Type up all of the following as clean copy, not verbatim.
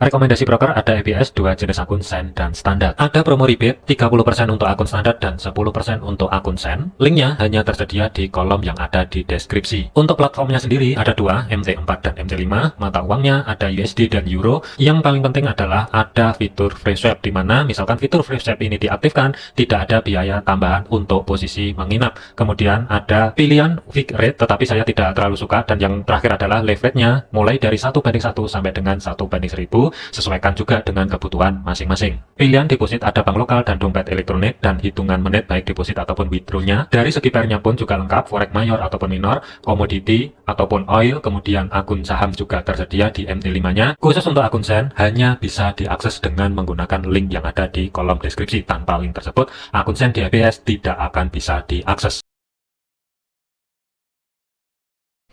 Rekomendasi broker ada EBS, dua jenis akun Sen dan standar. Ada promo rebate 30% untuk akun standar dan 10% untuk akun Sen. Linknya hanya tersedia di kolom yang ada di deskripsi. Untuk platformnya sendiri ada dua, MT4 dan MT5. Mata uangnya ada USD dan Euro. Yang paling penting adalah ada fitur free swap, di mana misalkan fitur free swap ini diaktifkan, tidak ada biaya tambahan untuk posisi menginap. Kemudian ada pilihan fixed rate, tetapi saya tidak terlalu suka. Dan yang terakhir adalah leverage-nya mulai dari 1:1 sampai dengan 1:1000. Sesuaikan juga dengan kebutuhan masing-masing. Pilihan deposit ada bank lokal dan dompet elektronik, dan hitungan menit baik deposit ataupun withdrawnya. Dari segi pairnya pun juga lengkap, forex mayor ataupun minor, komoditi ataupun oil, kemudian akun saham juga tersedia di MT5-nya. Khusus untuk akun Sen, hanya bisa diakses dengan menggunakan link yang ada di kolom deskripsi. Tanpa link tersebut, akun Sen di EBS tidak akan bisa diakses.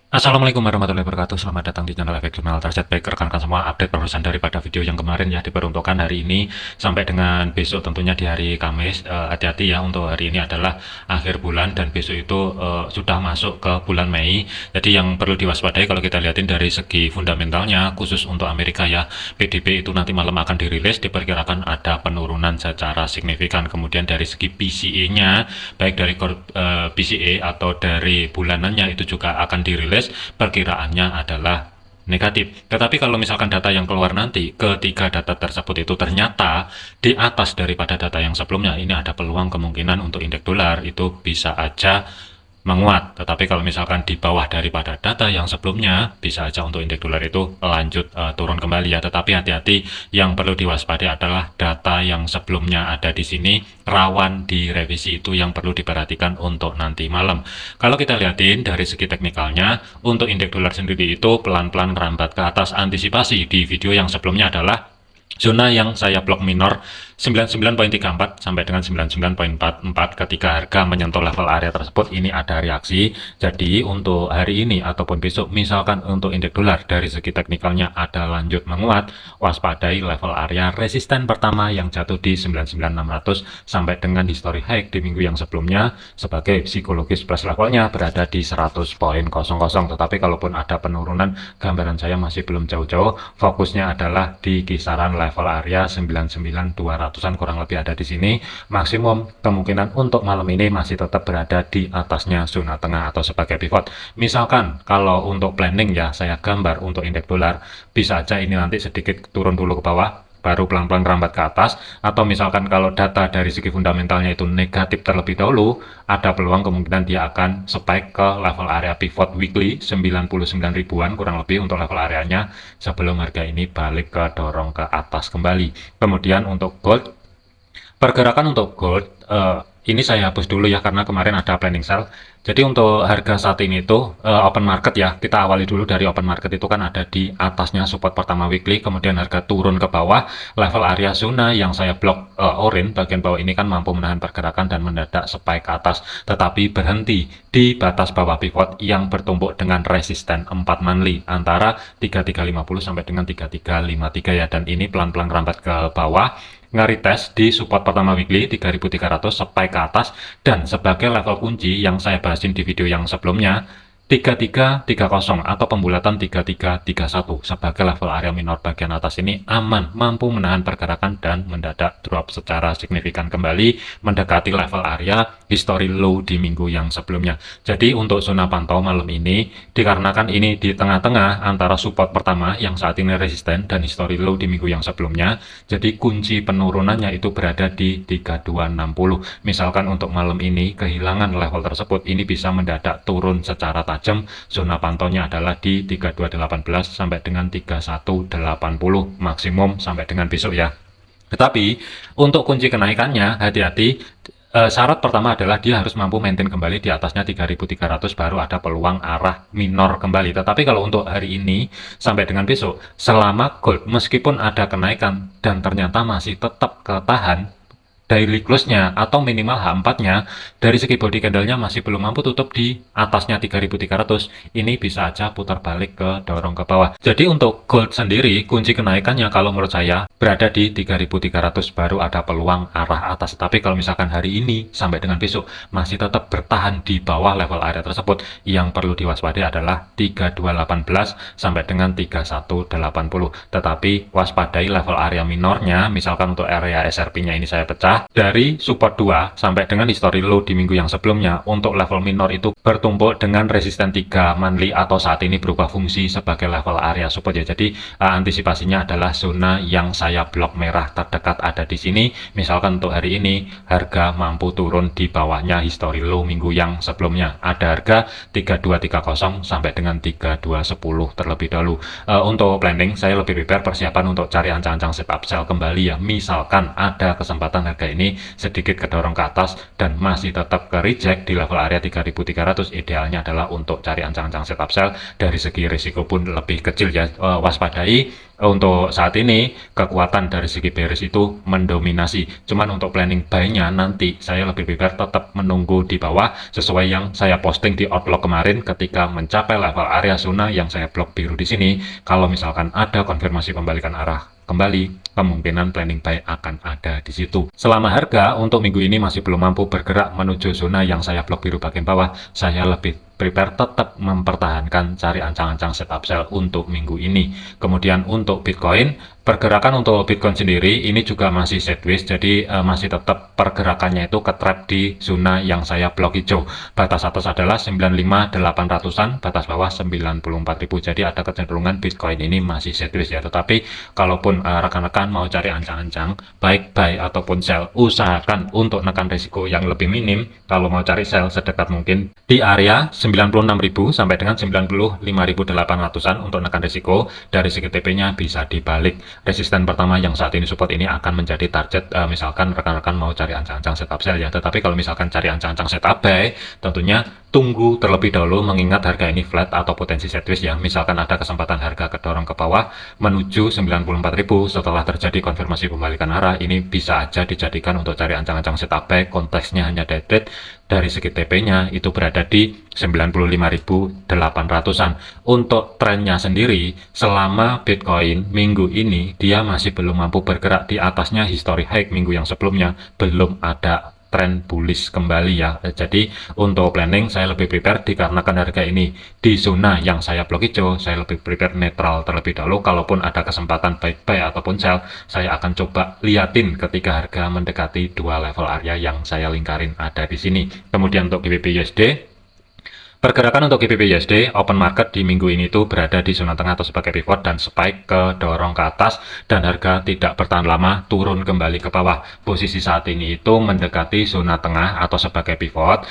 Assalamualaikum warahmatullahi wabarakatuh. Selamat datang di channel Efek Jurnal Target. Baik, rekan-rekan semua, update barusan daripada video yang kemarin ya, diperuntukkan hari ini sampai dengan besok, tentunya di hari Kamis. Hati-hati ya, untuk hari ini adalah akhir bulan dan besok itu sudah masuk ke bulan Mei. Jadi yang perlu diwaspadai kalau kita lihatin dari segi fundamentalnya, khusus untuk Amerika ya, PDB itu nanti malam akan dirilis, diperkirakan ada penurunan secara signifikan. Kemudian dari segi PCE-nya, baik dari PCE atau dari bulanannya itu juga akan dirilis, perkiraannya adalah negatif. Tetapi kalau misalkan data yang keluar nanti, ketika data tersebut itu ternyata di atas daripada data yang sebelumnya, ini ada peluang kemungkinan untuk indeks dolar itu bisa aja menguat. Tetapi kalau misalkan di bawah daripada data yang sebelumnya, bisa aja untuk indeks dolar itu lanjut turun kembali ya. Tetapi hati-hati, yang perlu diwaspadai adalah data yang sebelumnya ada di sini rawan direvisi, itu yang perlu diperhatikan untuk nanti malam. Kalau kita lihatin dari segi teknikalnya, untuk indeks dolar sendiri itu pelan-pelan merambat ke atas. Antisipasi di video yang sebelumnya adalah zona yang saya blok minor 99.34 sampai dengan 99.44. Ketika harga menyentuh level area tersebut, ini ada reaksi. Jadi untuk hari ini ataupun besok, misalkan untuk indeks dolar dari segi teknikalnya ada lanjut menguat, waspadai level area resisten pertama yang jatuh di 99.600 sampai dengan history high di minggu yang sebelumnya, sebagai psikologis plus levelnya berada di 100.00. Tetapi kalaupun ada penurunan, gambaran saya masih belum jauh-jauh, fokusnya adalah di kisaran level area 99.200-an, kurang lebih ada di sini. Maksimum kemungkinan untuk malam ini masih tetap berada di atasnya zona tengah atau sebagai pivot. Misalkan kalau untuk planning ya, saya gambar untuk indeks dolar, bisa aja ini nanti sedikit turun dulu ke bawah, baru pelan-pelan rambat ke atas. Atau misalkan kalau data dari segi fundamentalnya itu negatif terlebih dahulu, ada peluang kemungkinan dia akan spike ke level area pivot weekly 99 ribuan kurang lebih untuk level areanya, sebelum harga ini balik ke dorong ke atas kembali. Kemudian untuk gold, pergerakan untuk gold ini saya hapus dulu ya, karena kemarin ada planning sell. Jadi untuk harga saat ini itu open market ya, kita awali dulu dari open market. Itu kan ada di atasnya support pertama weekly, kemudian harga turun ke bawah level area zona yang saya blok orange bagian bawah ini, kan mampu menahan pergerakan dan mendadak spike ke atas, tetapi berhenti di batas bawah pivot yang bertumbuk dengan resisten 4 monthly antara 3350 sampai dengan 3353 ya. Dan ini pelan-pelan rambat ke bawah, nge-retest di support pertama weekly 3300, spike ke atas, dan sebagai level kunci yang saya bahasin di video yang sebelumnya 3330 atau pembulatan 3331 sebagai level area minor bagian atas ini aman, mampu menahan pergerakan dan mendadak drop secara signifikan kembali mendekati level area history low di minggu yang sebelumnya. Jadi untuk zona pantau malam ini, dikarenakan ini di tengah-tengah antara support pertama yang saat ini resisten dan history low di minggu yang sebelumnya, jadi kunci penurunannya itu berada di 3260. Misalkan untuk malam ini kehilangan level tersebut, ini bisa mendadak turun secara tajam. Zona pantaunya adalah di 3218 sampai dengan 3180 maksimum sampai dengan besok ya. Tetapi untuk kunci kenaikannya, hati-hati. Syarat pertama adalah dia harus mampu maintain kembali di atasnya 3300, baru ada peluang arah minor kembali. Tetapi kalau untuk hari ini sampai dengan besok, selama gold meskipun ada kenaikan dan ternyata masih tetap ketahan daily close-nya atau minimal H4-nya dari segi body candle-nya masih belum mampu tutup di atasnya 3.300, ini bisa aja putar balik ke dorong ke bawah. Jadi untuk gold sendiri, kunci kenaikannya kalau menurut saya berada di 3.300 baru ada peluang arah atas. Tapi kalau misalkan hari ini sampai dengan besok masih tetap bertahan di bawah level area tersebut, yang perlu diwaspadai adalah 3218 sampai dengan 3180. Tetapi waspadai level area minornya, misalkan untuk area SRP-nya ini saya pecah dari support 2 sampai dengan history low di minggu yang sebelumnya. Untuk level minor itu bertumpuk dengan resisten 3 monthly atau saat ini berubah fungsi sebagai level area support ya. Jadi antisipasinya adalah zona yang saya blok merah terdekat ada di sini. Misalkan untuk hari ini harga mampu turun di bawahnya history low minggu yang sebelumnya. Ada harga 3230 sampai dengan 3210 terlebih dahulu. Untuk planning saya lebih prepare persiapan untuk cari ancang-ancang setup sell kembali ya. Misalkan ada kesempatan harga ini sedikit kedorong ke atas dan masih tetap ke reject di level area 3.300, idealnya adalah untuk cari ancang-ancang setup sell. Dari segi risiko pun lebih kecil ya. Waspadai untuk saat ini kekuatan dari segi bearish itu mendominasi. Cuman untuk planning buy-nya nanti saya lebih prepare tetap menunggu di bawah sesuai yang saya posting di outlook kemarin. Ketika mencapai level area zona yang saya blok biru di sini, kalau misalkan ada konfirmasi pembalikan arah kembali, kemungkinan planning buy akan ada di situ. Selama harga untuk minggu ini masih belum mampu bergerak menuju zona yang saya blok biru bagian bawah, saya lebih prepare tetap mempertahankan cari ancang-ancang setup sell untuk minggu ini. Kemudian untuk Bitcoin, pergerakan untuk Bitcoin sendiri ini juga masih sideways, jadi masih tetap pergerakannya itu ke trap di zona yang saya blok hijau. Batas atas adalah 95.800-an, batas bawah 94.000. Jadi ada kecenderungan Bitcoin ini masih sideways ya. Tetapi kalaupun rekan-rekan mau cari ancang-ancang baik buy ataupun sell, usahakan untuk nekan risiko yang lebih minim. Kalau mau cari sell sedekat mungkin di area 96.000 sampai dengan 95.800-an untuk nekan risiko. Dari segi TP-nya bisa dibalik. Resisten pertama yang saat ini support ini akan menjadi target misalkan rekan-rekan mau cari ancang-ancang setup sell ya. Tetapi kalau misalkan cari ancang-ancang setup buy, tentunya tunggu terlebih dahulu mengingat harga ini flat atau potensi sideways ya. Misalkan ada kesempatan harga kedorong ke bawah menuju 94.000 setelah terjadi konfirmasi pembalikan arah, ini bisa aja dijadikan untuk cari ancang-ancang setup buy. Konteksnya hanya day trade. Dari segi TP-nya itu berada di 95.800-an. Untuk trennya sendiri, selama Bitcoin minggu ini dia masih belum mampu bergerak di atasnya history high minggu yang sebelumnya, belum ada tren bullish kembali ya. Jadi untuk planning saya lebih prepare dikarenakan harga ini di zona yang saya blok hijau, saya lebih prepare netral terlebih dahulu. Kalaupun ada kesempatan buy ataupun sell, saya akan coba liatin ketika harga mendekati dua level area yang saya lingkarin ada di sini. Kemudian untuk GBP USD, pergerakan untuk GBP USD open market di minggu ini tuh berada di zona tengah atau sebagai pivot dan spike ke dorong ke atas dan harga tidak bertahan lama turun kembali ke bawah. Posisi saat ini itu mendekati zona tengah atau sebagai pivot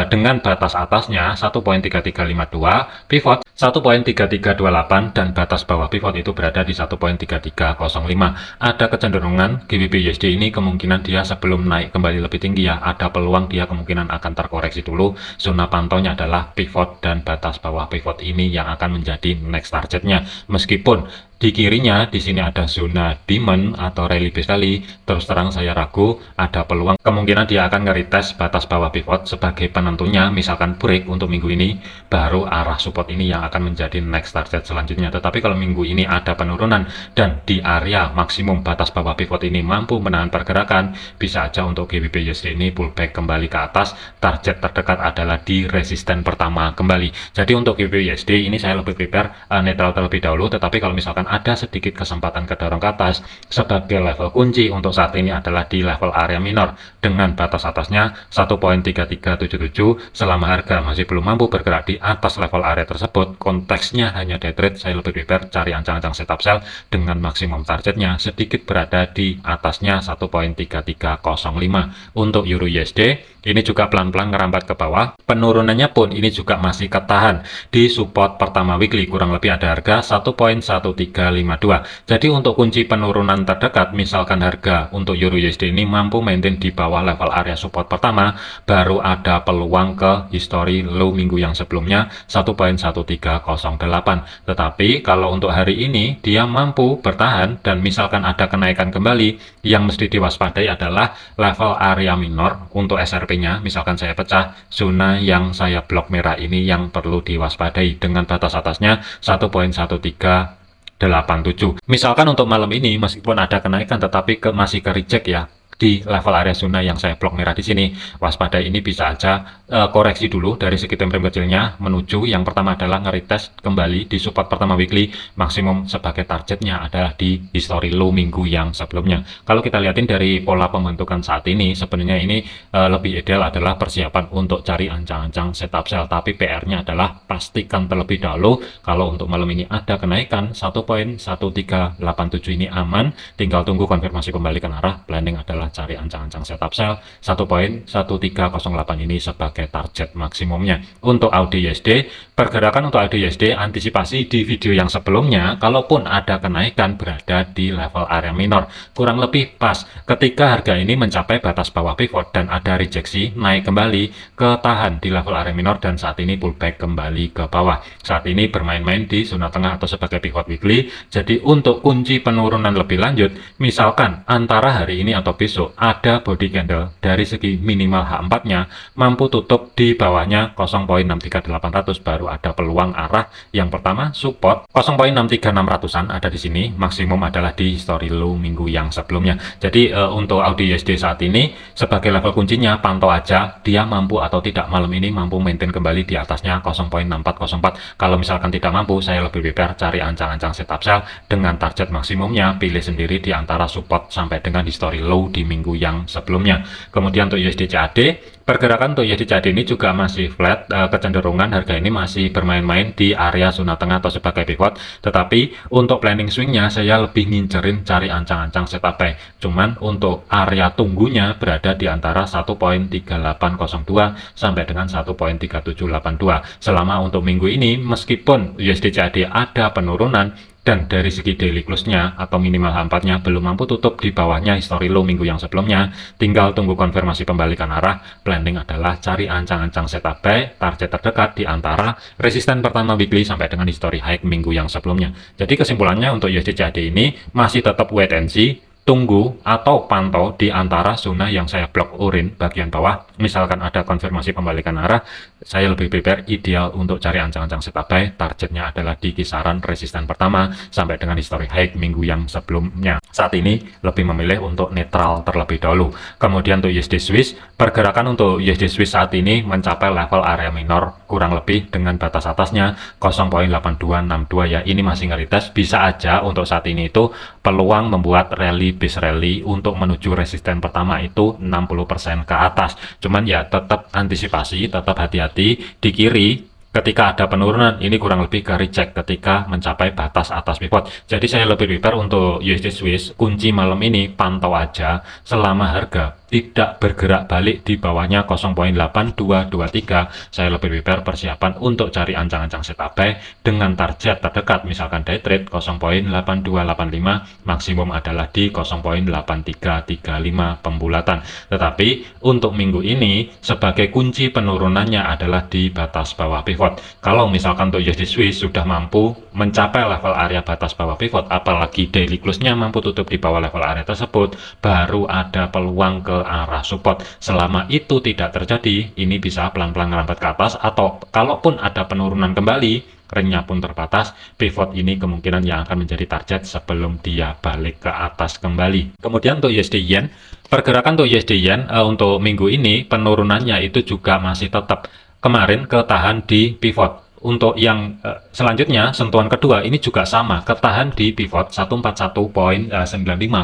dengan batas atasnya 1.3352, pivot 1.3328 dan batas bawah pivot itu berada di 1.3305. Ada kecenderungan GBP USD ini kemungkinan dia sebelum naik kembali lebih tinggi ya, ada peluang dia kemungkinan akan terkoreksi dulu. Zona pantaunya adalah pivot dan batas bawah pivot ini yang akan menjadi next targetnya. Meskipun di kirinya di sini ada zona demand atau rally base rally, terus terang saya ragu ada peluang kemungkinan dia akan nge-retest batas bawah pivot sebagai penentunya. Misalkan break untuk minggu ini, baru arah support ini yang akan menjadi next target selanjutnya. Tetapi kalau minggu ini ada penurunan dan di area maksimum batas bawah pivot ini mampu menahan pergerakan, bisa aja untuk GBP USD ini pullback kembali ke atas. Target terdekat adalah di resisten pertama kembali. Jadi untuk GBP USD ini saya lebih prepare netral terlebih dahulu. Tetapi kalau misalkan ada sedikit kesempatan kedorong ke atas, sebagai level kunci untuk saat ini adalah di level area minor dengan batas atasnya 1.3377. Selama harga masih belum mampu bergerak di atas level area tersebut, konteksnya hanya day trade, saya lebih prepare cari ancang-ancang setup sell dengan maksimum targetnya sedikit berada di atasnya 1.3305. Untuk Euro USD ini juga pelan-pelan ngerambat ke bawah. Penurunannya pun ini juga masih ketahan di support pertama weekly, kurang lebih ada harga 1.13 1352. Jadi untuk kunci penurunan terdekat, misalkan harga untuk Euro USD ini mampu maintain di bawah level area support pertama, baru ada peluang ke history low minggu yang sebelumnya 1.1308. Tetapi kalau untuk hari ini dia mampu bertahan dan misalkan ada kenaikan kembali, yang mesti diwaspadai adalah level area minor untuk SRP-nya. Misalkan saya pecah zona yang saya blok merah ini yang perlu diwaspadai dengan batas atasnya 1.1387. Misalkan untuk malam ini meskipun ada kenaikan tetapi masih ke reject ya di level area zona yang saya blok merah di sini. Waspadai, ini bisa aja koreksi dulu dari segi time frame kecilnya menuju yang pertama adalah nge-retest kembali di support pertama weekly, maksimum sebagai targetnya adalah di history low minggu yang sebelumnya. Kalau kita lihatin dari pola pembentukan saat ini, sebenarnya ini lebih ideal adalah persiapan untuk cari ancang-ancang setup sell, tapi PR-nya adalah pastikan terlebih dahulu kalau untuk malam ini ada kenaikan 1.1387 ini aman, tinggal tunggu konfirmasi pembalikan arah. Planning adalah cari ancang-ancang setup sell 1.1308 ini sebagai target maksimumnya. Untuk AUD/USD, pergerakan untuk AUD/USD antisipasi di video yang sebelumnya, kalaupun ada kenaikan berada di level area minor, kurang lebih pas ketika harga ini mencapai batas bawah pivot dan ada rejeksi naik kembali ke tahan di level area minor dan saat ini pullback kembali ke bawah. Saat ini bermain-main di zona tengah atau sebagai pivot weekly. Jadi untuk kunci penurunan lebih lanjut, misalkan antara hari ini atau besok ada body candle dari segi minimal H4-nya mampu tutup di bawahnya 0.63800, baru ada peluang arah yang pertama support 0.63600-an ada di sini, maksimum adalah di history low minggu yang sebelumnya. Jadi untuk AUD/USD saat ini sebagai level kuncinya pantau aja dia mampu atau tidak malam ini mampu maintain kembali di atasnya 0.6404. Kalau misalkan tidak mampu, saya lebih prepare cari ancang-ancang setup sell dengan target maksimumnya pilih sendiri di antara support sampai dengan history low di minggu yang sebelumnya. Kemudian untuk USD CAD, pergerakan untuk USD CAD ini juga masih flat, kecenderungan harga ini masih bermain-main di area zona tengah atau sebagai pivot, tetapi untuk planning swingnya saya lebih ngincerin cari ancang-ancang setup buy. Cuman untuk area tunggunya berada di antara 1.3802 sampai dengan 1.3782. Selama untuk minggu ini meskipun USD CAD ada penurunan dan dari segi daily close-nya atau minimal H4-nya belum mampu tutup di bawahnya history low minggu yang sebelumnya, tinggal tunggu konfirmasi pembalikan arah. Planning adalah cari ancang-ancang setup buy, target terdekat di antara resisten pertama weekly sampai dengan history high minggu yang sebelumnya. Jadi kesimpulannya untuk USD CAD ini masih tetap wait and see, tunggu atau pantau di antara zona yang saya blok orange bagian bawah. Misalkan ada konfirmasi pembalikan arah, saya lebih prepare ideal untuk cari ancang-ancang setup buy. Targetnya adalah di kisaran resisten pertama sampai dengan historic high minggu yang sebelumnya. Saat ini lebih memilih untuk netral terlebih dahulu. Kemudian untuk USD Swiss, pergerakan untuk USD Swiss saat ini mencapai level area minor kurang lebih dengan batas atasnya 0.8262 ya. Ini masih nge-retest, bisa aja untuk saat ini itu peluang membuat rally base rally untuk menuju resisten pertama itu 60% ke atas. Cuman ya tetap antisipasi, tetap hati-hati di kiri. Ketika ada penurunan, ini kurang lebih ke reject ketika mencapai batas atas pivot. Jadi saya lebih prepare untuk USD Swiss, kunci malam ini pantau aja selama harga tidak bergerak balik di bawahnya 0.8223. Saya lebih prepare persiapan untuk cari ancang-ancang setup buy dengan target terdekat, misalkan day trade 0.8285, maksimum adalah di 0.8335 pembulatan. Tetapi untuk minggu ini sebagai kunci penurunannya adalah di batas bawah pivot. Kalau misalkan untuk USD Swiss sudah mampu mencapai level area batas bawah pivot, apalagi daily close-nya mampu tutup di bawah level area tersebut, baru ada peluang ke arah support. Selama itu tidak terjadi, ini bisa pelan-pelan merambat ke atas, atau kalaupun ada penurunan kembali, ringnya pun terbatas, pivot ini kemungkinan yang akan menjadi target sebelum dia balik ke atas kembali. Kemudian untuk USD Yen, pergerakan untuk USD Yen untuk minggu ini penurunannya itu juga masih tetap kemarin ketahan di pivot. Untuk yang selanjutnya, sentuhan kedua ini juga sama, ketahan di pivot 141.95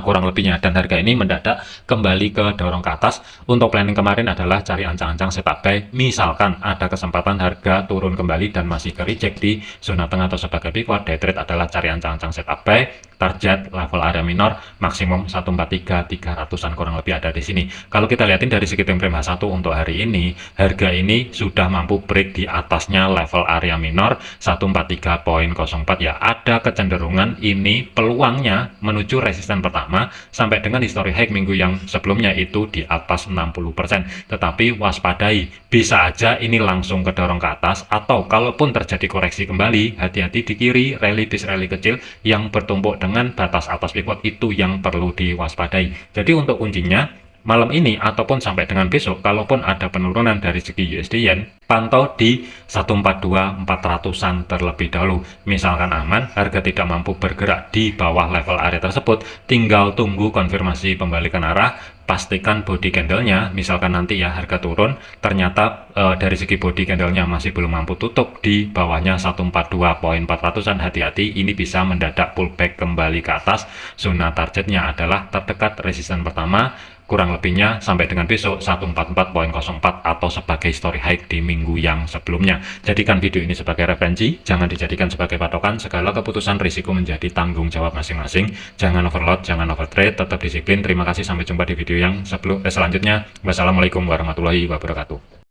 kurang lebihnya, dan harga ini mendadak kembali ke dorong ke atas. Untuk planning kemarin adalah cari ancang-ancang setup buy, misalkan ada kesempatan harga turun kembali dan masih ke reject di zona tengah atau sebagai pivot. Day trade adalah cari ancang-ancang setup buy target level area minor maksimum 143 300-an kurang lebih ada di sini. Kalau kita lihatin dari segi time frame H1 untuk hari ini, harga ini sudah mampu break di atasnya level area minor 143.04 ya. Ada kecenderungan ini peluangnya menuju resisten pertama sampai dengan history high minggu yang sebelumnya itu di atas 60%. Tetapi waspadai, bisa aja ini langsung kedorong ke atas, atau kalaupun terjadi koreksi kembali, hati-hati di kiri rally bis rally kecil yang bertumpuk dengan batas atas pivot itu yang perlu diwaspadai. Jadi untuk kuncinya malam ini ataupun sampai dengan besok, kalaupun ada penurunan dari segi USD Yen, pantau di 142.400-an terlebih dahulu. Misalkan aman, harga tidak mampu bergerak di bawah level area tersebut, tinggal tunggu konfirmasi pembalikan arah. Pastikan body candlenya, misalkan nanti ya harga turun, ternyata dari segi body candlenya masih belum mampu tutup di bawahnya 142.400-an, hati-hati, ini bisa mendadak pullback kembali ke atas. Zona targetnya adalah terdekat resisten pertama, kurang lebihnya sampai dengan besok 144.04 atau sebagai story high di minggu yang sebelumnya. Jadikan video ini sebagai referensi, jangan dijadikan sebagai patokan. Segala keputusan risiko menjadi tanggung jawab masing-masing. Jangan overload, jangan overtrade, tetap disiplin. Terima kasih, sampai jumpa di video yang selanjutnya. Wassalamualaikum warahmatullahi wabarakatuh.